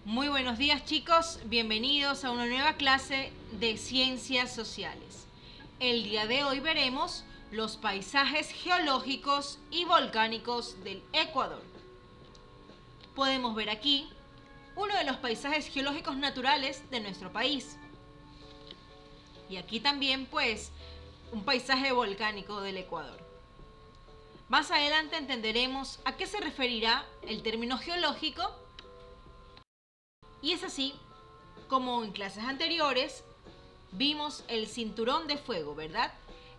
Muy buenos días, chicos, bienvenidos a una nueva clase de ciencias sociales. El día de hoy veremos los paisajes geológicos y volcánicos del Ecuador. Podemos ver aquí uno de los paisajes geológicos naturales de nuestro país. Y aquí también, pues, un paisaje volcánico del Ecuador. Más adelante entenderemos a qué se referirá el término geológico. Y es así como en clases anteriores vimos el cinturón de fuego, ¿verdad?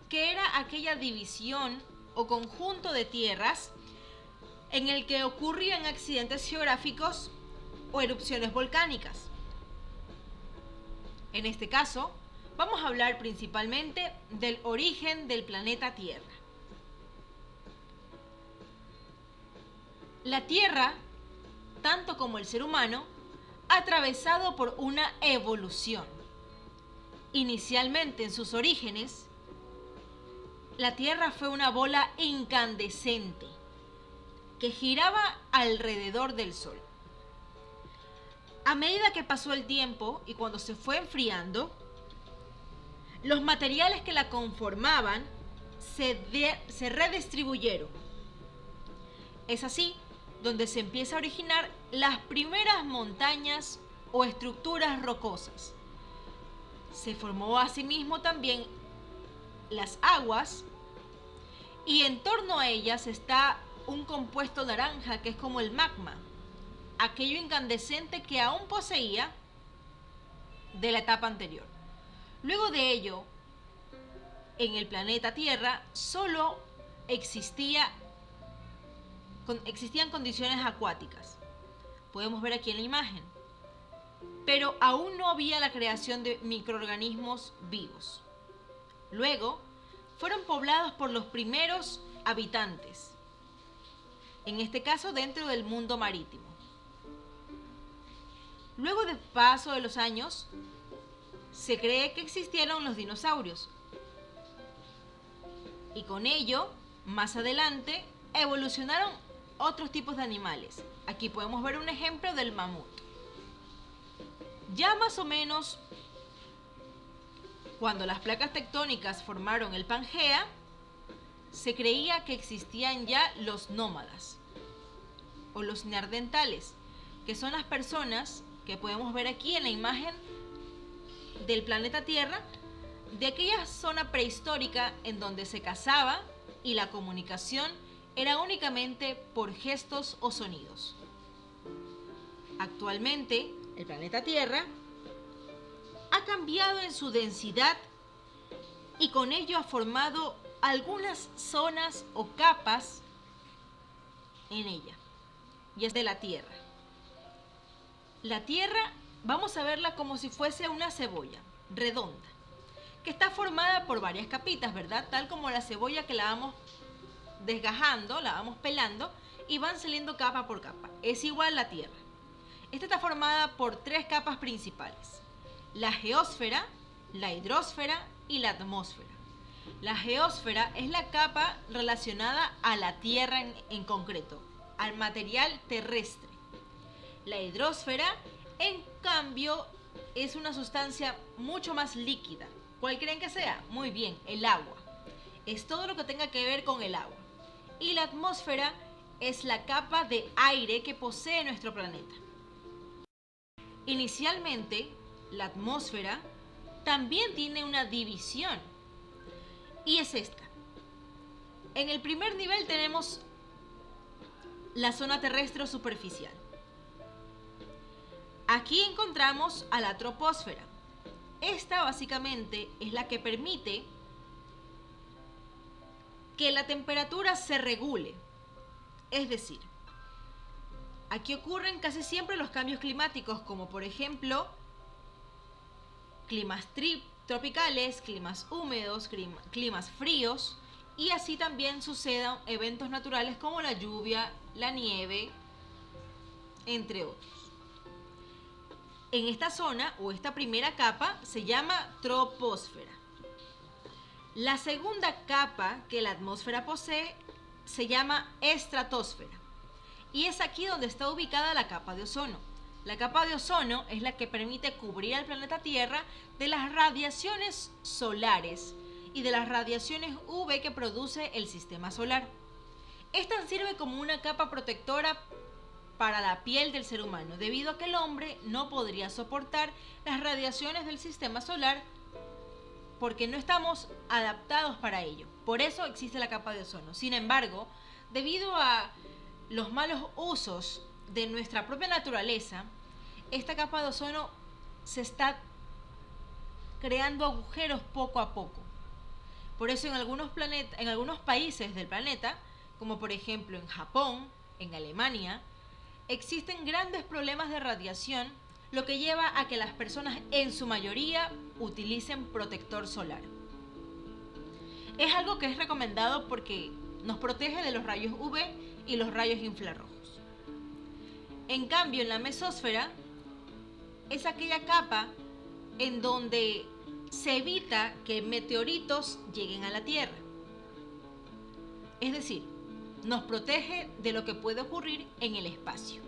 Que era aquella división o conjunto de tierras en el que ocurrían accidentes geográficos o erupciones volcánicas. En este caso, vamos a hablar principalmente del origen del planeta Tierra. La Tierra, tanto como el ser humano, atravesado por una evolución. Inicialmente, en sus orígenes, la Tierra fue una bola incandescente que giraba alrededor del Sol. A medida que pasó el tiempo y cuando se fue enfriando, los materiales que la conformaban se redistribuyeron. Es así donde se empieza a originar las primeras montañas o estructuras rocosas. Se formó asimismo también las aguas y en torno a ellas está un compuesto naranja que es como el magma, aquello incandescente que aún poseía de la etapa anterior. Luego de ello, en el planeta Tierra solo existían condiciones acuáticas. Podemos ver aquí en la imagen. Pero aún no había la creación de microorganismos vivos. Luego, fueron poblados por los primeros habitantes, en este caso dentro del mundo marítimo. Luego del paso de los años, se cree que existieron los dinosaurios. Y con ello, más adelante, evolucionaron otros tipos de animales. Aquí podemos ver un ejemplo del mamut. Ya más o menos cuando las placas tectónicas formaron el Pangea, se creía que existían ya los nómadas o los neandertales, que son las personas que podemos ver aquí en la imagen del planeta Tierra, de aquella zona prehistórica en donde se cazaba y la comunicación era únicamente por gestos o sonidos. Actualmente, el planeta Tierra ha cambiado en su densidad y con ello ha formado algunas zonas o capas en ella, y es de la Tierra. La Tierra, vamos a verla como si fuese una cebolla redonda, que está formada por varias capitas, ¿verdad? Tal como la cebolla que la vamos desgajando, la vamos pelando y van saliendo capa por capa. Es igual la Tierra. Esta está formada por tres capas principales: la geósfera, la hidrosfera y la atmósfera. La geósfera es la capa relacionada a la Tierra en concreto, al material terrestre. La hidrosfera, en cambio, es una sustancia mucho más líquida. ¿Cuál creen que sea? Muy bien, el agua. Es todo lo que tenga que ver con el agua. Y la atmósfera es la capa de aire que posee nuestro planeta. Inicialmente, la atmósfera también tiene una división, y es esta. En el primer nivel tenemos la zona terrestre o superficial. Aquí encontramos a la troposfera. Esta básicamente es la que permite que la temperatura se regule. Es decir, aquí ocurren casi siempre los cambios climáticos, como por ejemplo climas tropicales, climas húmedos, climas fríos, y así también sucedan eventos naturales como la lluvia, la nieve, entre otros. En esta zona o esta primera capa se llama troposfera. La segunda capa que la atmósfera posee se llama estratosfera. Y es aquí donde está ubicada la capa de ozono. La capa de ozono es la que permite cubrir al planeta Tierra de las radiaciones solares y de las radiaciones UV que produce el sistema solar. Esta sirve como una capa protectora para la piel del ser humano, debido a que el hombre no podría soportar las radiaciones del sistema solar porque no estamos adaptados para ello. Por eso existe la capa de ozono. Sin embargo, debido a los malos usos de nuestra propia naturaleza, esta capa de ozono se está creando agujeros poco a poco. Por eso en algunos países del planeta, como por ejemplo en Japón, en Alemania, existen grandes problemas de radiación, lo que lleva a que las personas en su mayoría utilicen protector solar. Es algo que es recomendado porque nos protege de los rayos UV y los rayos infrarrojos. En cambio, en la mesósfera es aquella capa en donde se evita que meteoritos lleguen a la Tierra. Es decir, nos protege de lo que puede ocurrir en el espacio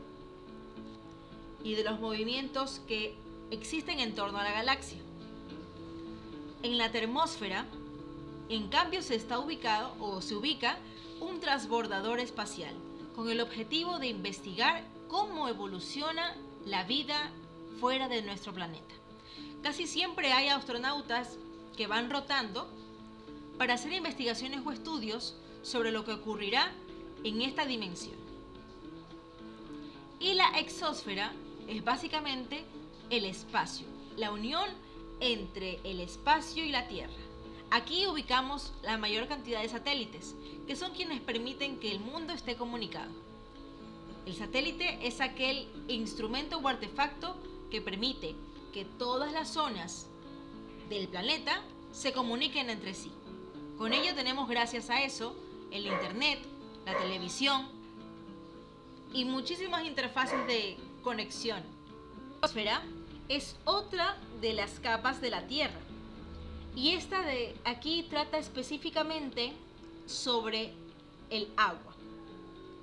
y de los movimientos que existen en torno a la galaxia. En la termósfera, en cambio, se ubica un transbordador espacial con el objetivo de investigar cómo evoluciona la vida fuera de nuestro planeta. Casi siempre hay astronautas que van rotando para hacer investigaciones o estudios sobre lo que ocurrirá en esta dimensión. Y la exósfera es básicamente el espacio, la unión entre el espacio y la Tierra. Aquí ubicamos la mayor cantidad de satélites, que son quienes permiten que el mundo esté comunicado. El satélite es aquel instrumento o artefacto que permite que todas las zonas del planeta se comuniquen entre sí. Con ello tenemos, gracias a eso, el internet, la televisión y muchísimas interfaces de conexión. La atmósfera es otra de las capas de la Tierra y esta de aquí trata específicamente sobre el agua.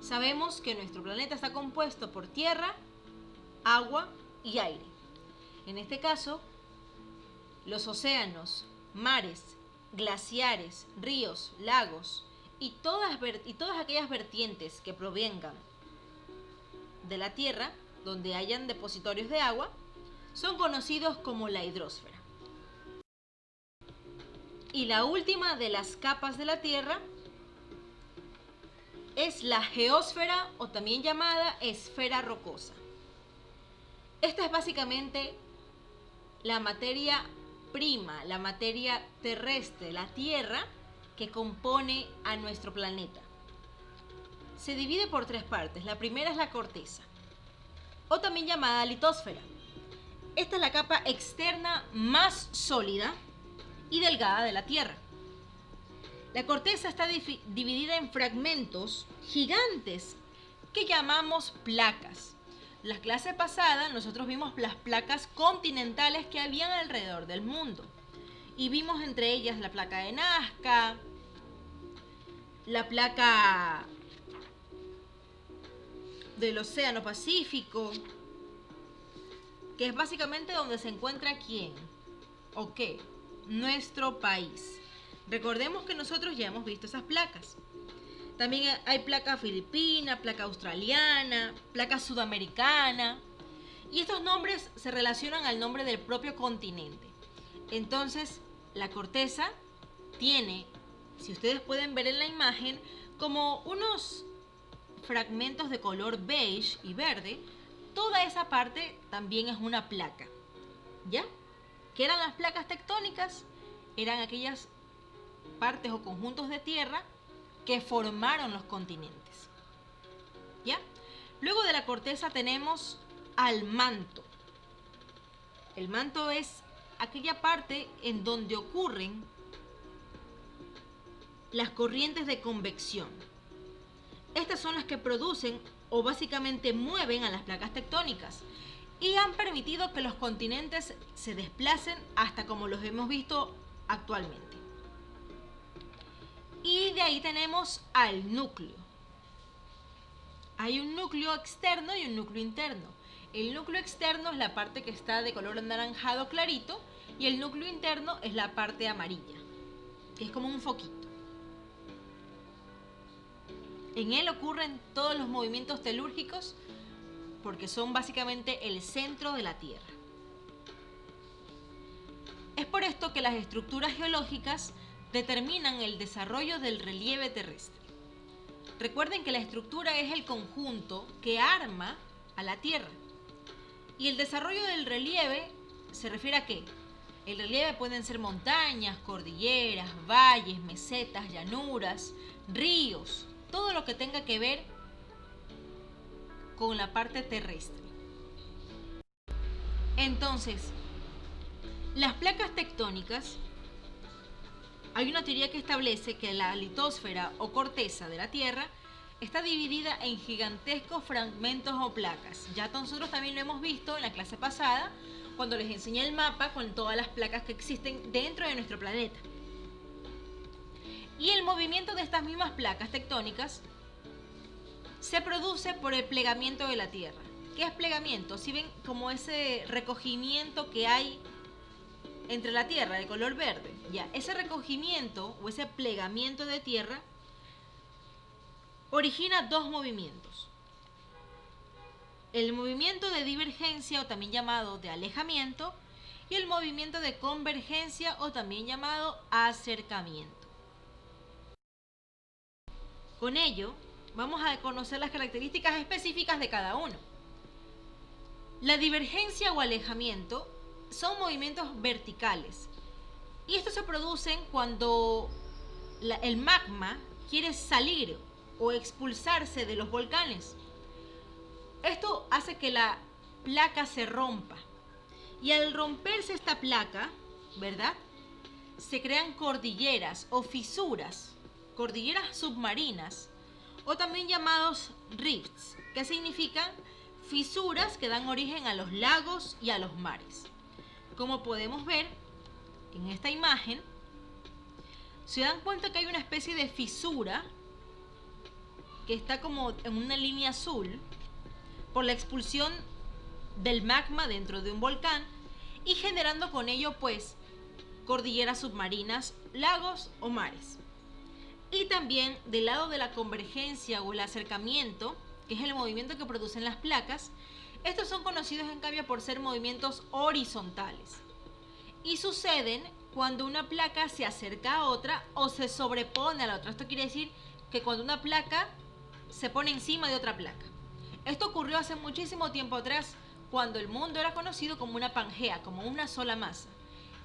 Sabemos que nuestro planeta está compuesto por tierra, agua y aire. En este caso, los océanos, mares, glaciares, ríos, lagos y todas aquellas vertientes que provengan de la Tierra, donde hayan depositorios de agua, son conocidos como la hidrosfera. Y la última de las capas de la Tierra es la geósfera, o también llamada esfera rocosa. Esta es básicamente la materia prima, la materia terrestre, la Tierra, que compone a nuestro planeta. Se divide por tres partes. La primera es la corteza, o también llamada litosfera. Esta es la capa externa más sólida y delgada de la Tierra. La corteza está dividida en fragmentos gigantes que llamamos placas. La clase pasada nosotros vimos las placas continentales que habían alrededor del mundo. Y vimos entre ellas la placa de Nazca, la placa del Océano Pacífico, que es básicamente donde se encuentra quién o qué, nuestro país. Recordemos que nosotros ya hemos visto esas placas. También hay placa filipina, placa australiana, placa sudamericana. Y estos nombres se relacionan al nombre del propio continente. Entonces, la corteza tiene, si ustedes pueden ver en la imagen, como unos fragmentos de color beige y verde. Toda esa parte también es una placa. ¿Ya? ¿Qué eran las placas tectónicas? Eran aquellas partes o conjuntos de tierra que formaron los continentes. ¿Ya? Luego de la corteza tenemos al manto. El manto es aquella parte en donde ocurren las corrientes de convección. Estas son las que producen o básicamente mueven a las placas tectónicas y han permitido que los continentes se desplacen hasta como los hemos visto actualmente. Y de ahí tenemos al núcleo. Hay un núcleo externo y un núcleo interno. El núcleo externo es la parte que está de color anaranjado clarito y el núcleo interno es la parte amarilla, que es como un foquito. En él ocurren todos los movimientos telúrgicos porque son básicamente el centro de la Tierra. Es por esto que las estructuras geológicas determinan el desarrollo del relieve terrestre. Recuerden que la estructura es el conjunto que arma a la Tierra. Y el desarrollo del relieve se refiere a qué? El relieve pueden ser montañas, cordilleras, valles, mesetas, llanuras, ríos, todo lo que tenga que ver con la parte terrestre. Entonces, las placas tectónicas, hay una teoría que establece que la litosfera o corteza de la Tierra está dividida en gigantescos fragmentos o placas. Ya nosotros también lo hemos visto en la clase pasada, cuando les enseñé el mapa con todas las placas que existen dentro de nuestro planeta. Y el movimiento de estas mismas placas tectónicas se produce por el plegamiento de la Tierra. ¿Qué es plegamiento? Si ven como ese recogimiento que hay entre la Tierra de color verde, ya, ese recogimiento o ese plegamiento de tierra origina dos movimientos. El movimiento de divergencia o también llamado de alejamiento y el movimiento de convergencia o también llamado acercamiento. Con ello, vamos a conocer las características específicas de cada uno. La divergencia o alejamiento son movimientos verticales y estos se producen cuando el magma quiere salir o expulsarse de los volcanes. Esto hace que la placa se rompa y al romperse esta placa, ¿verdad?, se crean cordilleras o fisuras, cordilleras submarinas o también llamados rifts, que significan fisuras que dan origen a los lagos y a los mares. Como podemos ver en esta imagen, se dan cuenta que hay una especie de fisura que está como en una línea azul por la expulsión del magma dentro de un volcán y generando con ello pues cordilleras submarinas, lagos o mares. Y también del lado de la convergencia o el acercamiento, que es el movimiento que producen las placas, estos son conocidos en cambio por ser movimientos horizontales y suceden cuando una placa se acerca a otra o se sobrepone a la otra. Esto quiere decir que cuando una placa se pone encima de otra placa. Esto ocurrió hace muchísimo tiempo atrás, cuando el mundo era conocido como una Pangea, como una sola masa.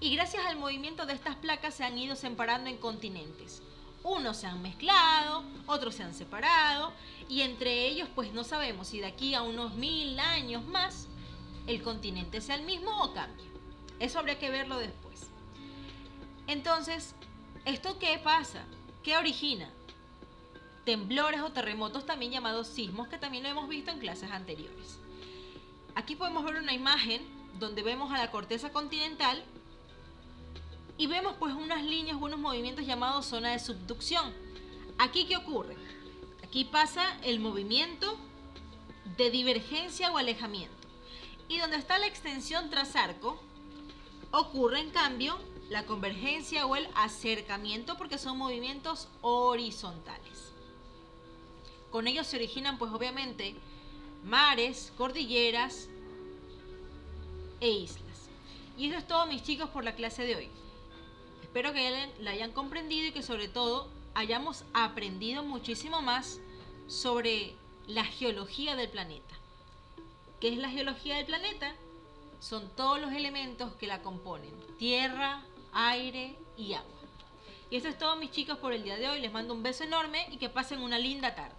Y gracias al movimiento de estas placas se han ido separando en continentes. Unos se han mezclado, otros se han separado, y entre ellos pues no sabemos si de aquí a unos 1000 años más el continente sea el mismo o cambie. Eso habría que verlo después. Entonces, ¿esto qué pasa? ¿Qué origina? Temblores o terremotos, también llamados sismos, que también lo hemos visto en clases anteriores. Aquí podemos ver una imagen donde vemos a la corteza continental y vemos pues unas líneas, unos movimientos llamados zona de subducción. ¿Aquí qué ocurre? Aquí pasa el movimiento de divergencia o alejamiento. Y donde está la extensión tras arco, ocurre en cambio la convergencia o el acercamiento porque son movimientos horizontales. Con ellos se originan pues obviamente mares, cordilleras e islas. Y eso es todo, mis chicos, por la clase de hoy. Espero que la hayan comprendido y que sobre todo hayamos aprendido muchísimo más sobre la geología del planeta. ¿Qué es la geología del planeta? Son todos los elementos que la componen: tierra, aire y agua. Y eso es todo, mis chicos, por el día de hoy. Les mando un beso enorme y que pasen una linda tarde.